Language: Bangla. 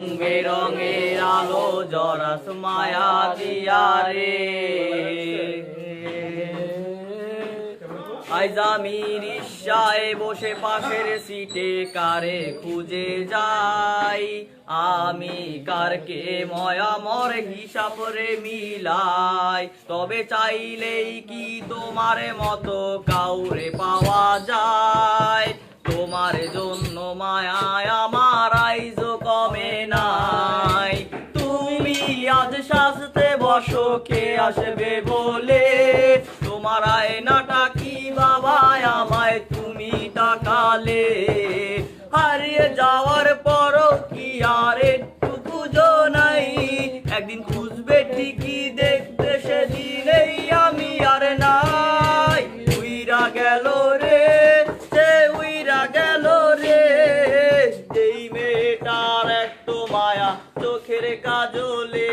বেরঙের আলো জরাস মায়া দিয়া রে আজ আমি রিক্সায় বসে পাশের সিটে কারে খুঁজে যাই আমি কারকে ময়ামর হিসাব রে মিলাই তবে চাইলেই কি তোমার মতো কাউরে পাওয়া যায় তোমার জন্য মায়ায় আমার আইজ কমে নাই তুমি আজ সাজতে বসো কে আসবে বলে তোমার আয়নাটা কি বাবা আমায় তুমি তাকালে হারিয়ে যাওয়ার পরও কি আর একটু খুঁজো নাই একদিন খুঁজবে ঠিকই দেখতে সেদিনেই আমি আর নাই উইরা গেল রে সে উইরা গেল রে এই মেয়েটার একটু মায়া চোখের কাজলে